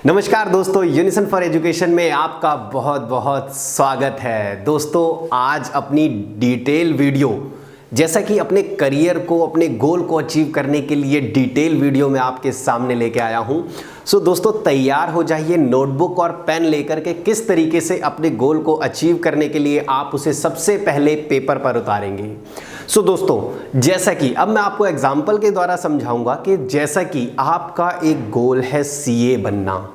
नमस्कार दोस्तों, unison for education में आपका बहुत बहुत स्वागत है। दोस्तों आज अपनी डिटेल वीडियो, जैसा कि अपने करियर को, अपने गोल को अचीव करने के लिए डिटेल वीडियो में आपके सामने लेके आया हूं। सो दोस्तों तैयार हो जाइए नोटबुक और पेन लेकर के किस तरीके से अपने गोल को अचीव करने के लिए आप उसे सबसे पहले पेपर पर उतारेंगे। सो दोस्तों जैसा कि अब मैं आपको एग्जाम्पल के द्वारा समझाऊंगा कि जैसा कि आपका एक गोल है सीए बनना।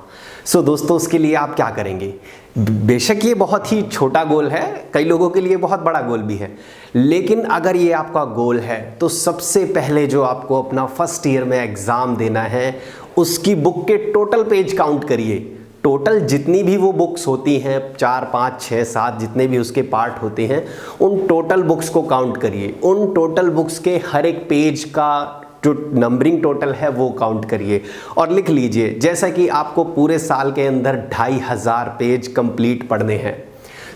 सो दोस्तों उसके लिए आप क्या करेंगे। बेशक ये बहुत ही छोटा गोल है, कई लोगों के लिए बहुत बड़ा गोल भी है, लेकिन अगर ये आपका गोल है तो सबसे पहले जो आपको अपना फर्स्ट ईयर में एग्ज़ाम देना है उसकी बुक के टोटल पेज काउंट करिए। टोटल जितनी भी वो बुक्स होती हैं, 4, 5, 6, 7 जितने भी उसके पार्ट होते हैं, उन टोटल बुक्स को काउंट करिए। उन टोटल बुक्स के हर एक पेज का जो नंबरिंग टोटल है वो काउंट करिए और लिख लीजिए। जैसा कि आपको पूरे साल के अंदर 2500 पेज कंप्लीट पढ़ने हैं।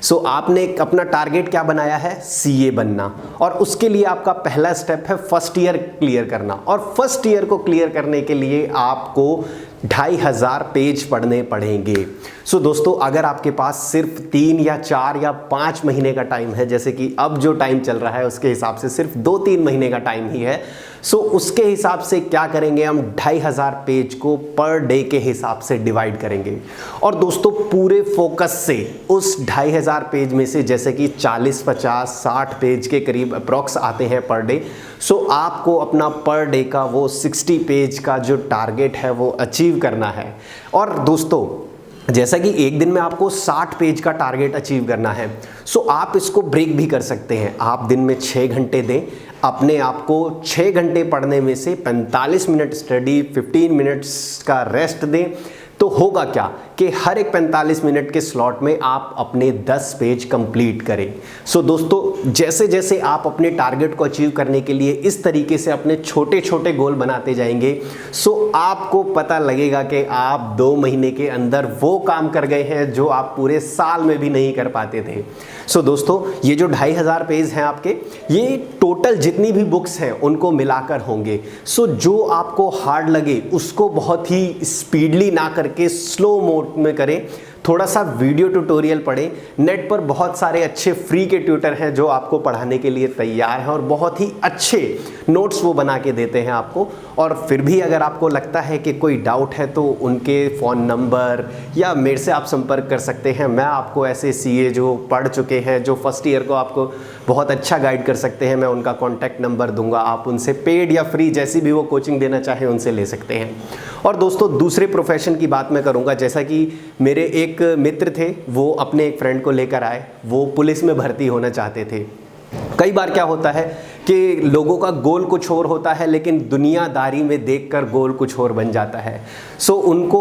सो आपने अपना टारगेट क्या बनाया है, सीए बनना, और उसके लिए आपका पहला स्टेप है फर्स्ट ईयर क्लियर करना। और फर्स्ट ईयर को क्लियर करने के लिए आपको 2500 पेज पढ़ने पड़ेंगे। सो दोस्तों अगर आपके पास सिर्फ 3 या 4 या 5 महीने का टाइम है, जैसे कि अब जो टाइम चल रहा है उसके हिसाब से सिर्फ 2-3 महीने का टाइम ही है, सो उसके हिसाब से क्या करेंगे, हम 2500 पेज को पर डे के हिसाब से डिवाइड करेंगे। और दोस्तों पूरे फोकस से उस 2500 पेज में से, जैसे कि 40, 50, 60 पेज के करीब अप्रॉक्स आते हैं पर डे, सो आपको अपना पर डे का वो 60 पेज का जो टारगेट है वो अचीव करना है। और दोस्तों जैसा कि एक दिन में आपको 60 पेज का टारगेट अचीव करना है, सो आप इसको ब्रेक भी कर सकते हैं। आप दिन में 6 घंटे दें, अपने आप को 6 घंटे पढ़ने में से 45 मिनट स्टडी, 15 मिनट्स का रेस्ट दें। तो होगा क्या कि हर एक 45 मिनट के स्लॉट में आप अपने 10 पेज कंप्लीट करें। सो दोस्तों जैसे जैसे आप अपने टारगेट को अचीव करने के लिए इस तरीके से अपने छोटे छोटे गोल बनाते जाएंगे, सो आपको पता लगेगा कि आप 2 महीने के अंदर वो काम कर गए हैं जो आप पूरे साल में भी नहीं कर पाते थे। सो दोस्तों ये जो 2500 पेज हैं आपके, ये टोटल जितनी भी बुक्स हैं उनको मिलाकर होंगे। सो जो आपको हार्ड लगे उसको बहुत ही स्पीडली ना करके स्लो मोड में करें। थोड़ा सा वीडियो ट्यूटोरियल पढ़ें। नेट पर बहुत सारे अच्छे फ्री के ट्यूटर हैं जो आपको पढ़ाने के लिए तैयार हैं और बहुत ही अच्छे नोट्स वो बना के देते हैं आपको। और फिर भी अगर आपको लगता है कि कोई डाउट है तो उनके फ़ोन नंबर या मेरे से आप संपर्क कर सकते हैं। मैं आपको ऐसे सीए जो पढ़ चुके हैं, जो फर्स्ट ईयर को आपको बहुत अच्छा गाइड कर सकते हैं, मैं उनका कॉन्टैक्ट नंबर दूंगा। आप उनसे पेड या फ्री जैसी भी वो कोचिंग देना चाहें उनसे ले सकते हैं। और दोस्तों दूसरे प्रोफेशन की बात मैं करूंगा। जैसा कि मेरे एक मित्र थे, वो अपने एक फ्रेंड को लेकर आए, वो पुलिस में भर्ती होना चाहते थे। कई बार क्या होता है कि लोगों का गोल कुछ और होता है लेकिन दुनियादारी में देखकर गोल कुछ और बन जाता है। सो उनको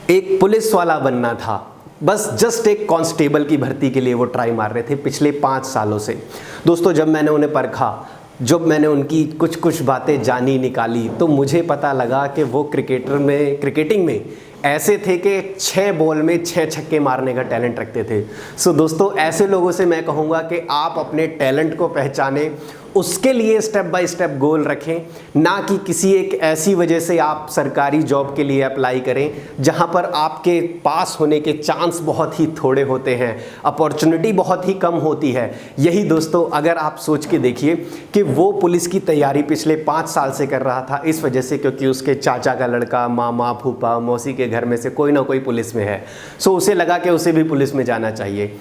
एक पुलिस वाला बनना था, बस जस्ट एक कांस्टेबल की भर्ती के लिए वो ट्राई मार रहे थे पिछले 5 सालों से। दोस्तों जब मैंने उन्हें परखा, जब मैंने उनकी कुछ बातें जानी निकाली, तो मुझे पता लगा कि वो क्रिकेटिंग में ऐसे थे कि 6 बॉल में 6 छक्के मारने का टैलेंट रखते थे। सो दोस्तों ऐसे लोगों से मैं कहूँगा कि आप अपने टैलेंट को पहचानें, उसके लिए स्टेप बाय स्टेप गोल रखें, ना कि किसी एक ऐसी वजह से आप सरकारी जॉब के लिए अप्लाई करें जहां पर आपके पास होने के चांस बहुत ही थोड़े होते हैं, अपॉर्चुनिटी बहुत ही कम होती है। यही दोस्तों अगर आप सोच के देखिए कि वो पुलिस की तैयारी पिछले 5 साल से कर रहा था, इस वजह से क्योंकि उसके चाचा का लड़का, मामा, फूफा, मौसी के घर में से कोई ना कोई पुलिस में है। सो उसे लगा कि उसे भी पुलिस में जाना चाहिए।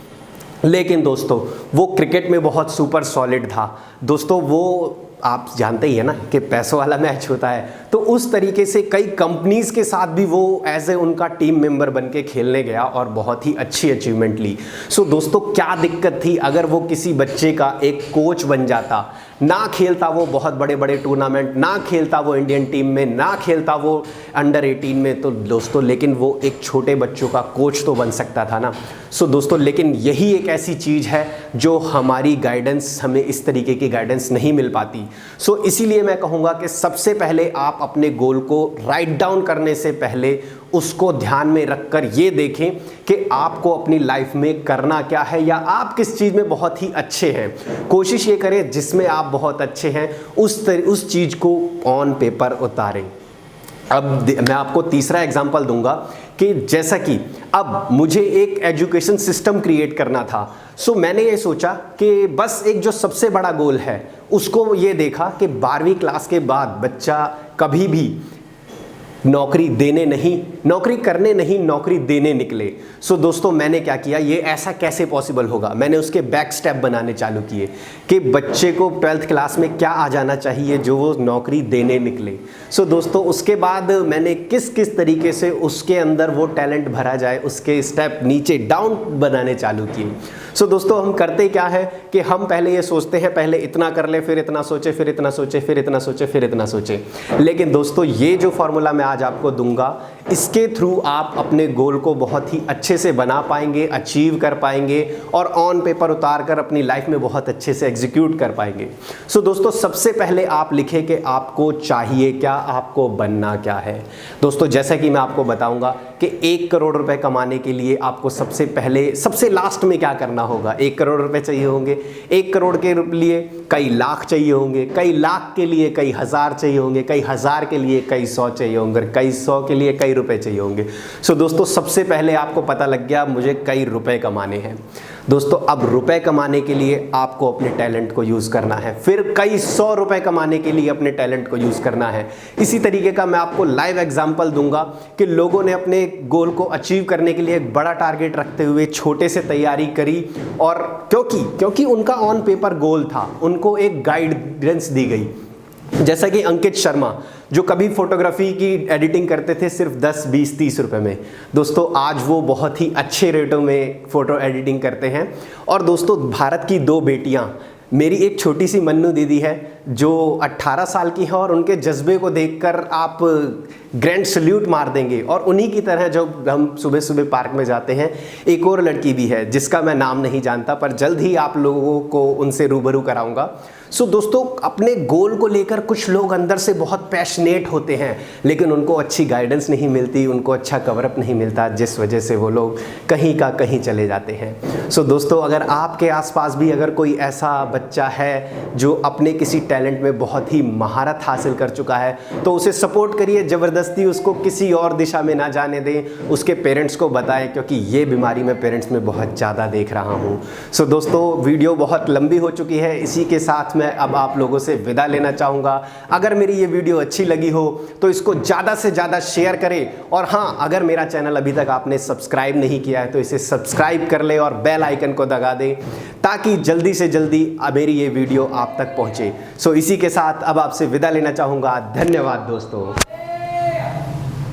लेकिन दोस्तों वो क्रिकेट में बहुत सुपर सॉलिड था। दोस्तों वो आप जानते ही है ना कि पैसों वाला मैच होता है, तो उस तरीके से कई कंपनीज़ के साथ भी वो एज ए उनका टीम मेंबर बन के खेलने गया और बहुत ही अच्छी अचीवमेंट ली। सो दोस्तों क्या दिक्कत थी अगर वो किसी बच्चे का एक कोच बन जाता, ना खेलता वो बहुत बड़े बड़े टूर्नामेंट, ना खेलता वो इंडियन टीम में, ना खेलता वो अंडर 18 में, तो दोस्तों लेकिन वो एक छोटे बच्चों का कोच तो बन सकता था ना। सो दोस्तों लेकिन यही एक ऐसी चीज़ है जो हमारी गाइडेंस, हमें इस तरीके की गाइडेंस नहीं मिल पाती। सो इसीलिए मैं कहूँगा कि सबसे पहले आप अपने गोल को राइट डाउन करने से पहले उसको ध्यान में रखकर ये देखें कि आपको अपनी लाइफ में करना क्या है या आप किस चीज़ में बहुत ही अच्छे हैं। कोशिश ये करें जिसमें आप बहुत अच्छे हैं उस चीज़ को ऑन पेपर उतारें। मैं आपको तीसरा एग्जांपल दूंगा कि जैसा कि अब मुझे एक एजुकेशन सिस्टम क्रिएट करना था। सो मैंने ये सोचा कि बस एक जो सबसे बड़ा गोल है उसको ये देखा कि 12वीं क्लास के बाद बच्चा कभी भी नौकरी करने नहीं, नौकरी देने निकले। सो दोस्तों मैंने क्या किया, ये ऐसा कैसे पॉसिबल होगा, मैंने उसके बैक स्टेप बनाने चालू किए कि बच्चे को 12th क्लास में क्या आ जाना चाहिए जो वो नौकरी देने निकले। सो दोस्तों उसके बाद मैंने किस किस तरीके से उसके अंदर वो टैलेंट भरा जाए उसके स्टेप नीचे डाउन बनाने चालू किए। सो दोस्तों हम करते क्या है कि हम पहले ये सोचते हैं, पहले इतना कर ले, फिर इतना सोचे, फिर इतना सोचे, फिर इतना सोचे, फिर इतना सोचे। लेकिन दोस्तों ये जो फॉर्मूला मैं आज आपको दूंगा, इसके थ्रू आप अपने गोल को बहुत ही अच्छे से बना पाएंगे, अचीव कर पाएंगे और ऑन पेपर उतार कर अपनी लाइफ में बहुत अच्छे से एग्जीक्यूट कर पाएंगे। सो दोस्तों सबसे पहले आप लिखें कि आपको चाहिए क्या, आपको बनना क्या है। दोस्तों जैसा कि मैं आपको बताऊंगा कि 1 करोड़ रुपए कमाने के लिए आपको सबसे पहले, सबसे लास्ट में क्या करना होगा। 1 करोड़ रुपए चाहिए होंगे, 1 करोड़ के लिए कई लाख चाहिए होंगे, कई लाख के लिए कई हज़ार चाहिए होंगे, कई हज़ार के लिए कई 100 चाहिए होंगे, कई 100 के लिए कई रुपए चाहिए होंगे। सो दोस्तों सबसे पहले आपको पता लग गया मुझे कई रुपए कमाने हैं। दोस्तों अब रुपए कमाने के लिए आपको अपने टैलेंट को यूज़ करना है, फिर कई 100 रुपए कमाने के लिए अपने टैलेंट को यूज़ करना है। इसी तरीके का मैं आपको लाइव एग्जांपल दूंगा कि लोगों ने अपने गोल को अचीव करने के लिए एक बड़ा टारगेट रखते हुए छोटे से तैयारी करी, और क्योंकि उनका ऑन पेपर गोल था, उनको एक गाइडेंस दी गई। जैसा कि अंकित शर्मा जो कभी फोटोग्राफी की एडिटिंग करते थे सिर्फ 10, 20, 30 रुपए में, दोस्तों आज वो बहुत ही अच्छे रेटों में फ़ोटो एडिटिंग करते हैं। और दोस्तों भारत की 2 बेटियां, मेरी एक छोटी सी मन्नू दीदी है जो 18 साल की है, और उनके जज्बे को देखकर आप ग्रैंड सल्यूट मार देंगे। और उन्हीं की तरह जो हम सुबह सुबह पार्क में जाते हैं, एक और लड़की भी है जिसका मैं नाम नहीं जानता, पर जल्द ही आप लोगों को उनसे रूबरू कराऊंगा। सो दोस्तों अपने गोल को लेकर कुछ लोग अंदर से बहुत पैशनेट होते हैं, लेकिन उनको अच्छी गाइडेंस नहीं मिलती, उनको अच्छा कवरअप नहीं मिलता, जिस वजह से वो लोग कहीं का कहीं चले जाते हैं। सो दोस्तों अगर आपके आसपास भी अगर कोई ऐसा बच्चा है जो अपने किसी टैलेंट में बहुत ही महारत हासिल कर चुका है, तो उसे सपोर्ट करिए, ज़बरदस्ती उसको किसी और दिशा में ना जाने दें, उसके पेरेंट्स को बताएं, क्योंकि ये बीमारी मैं पेरेंट्स में बहुत ज़्यादा देख रहा हूँ। सो दोस्तों वीडियो बहुत लंबी हो चुकी है, इसी के साथ मैं अब आप लोगों से विदा लेना चाहूँगा। अगर मेरी ये वीडियो अच्छी लगी हो तो इसको ज़्यादा से ज़्यादा शेयर करें, और हाँ अगर मेरा चैनल अभी तक आपने सब्सक्राइब नहीं किया है तो इसे सब्सक्राइब कर ले और बेल आइकन को दबा दें, ताकि जल्दी से जल्दी मेरी ये वीडियो आप तक पहुँचे। सो इसी के साथ अब आपसे विदा लेना चाहूँगा। धन्यवाद दोस्तों।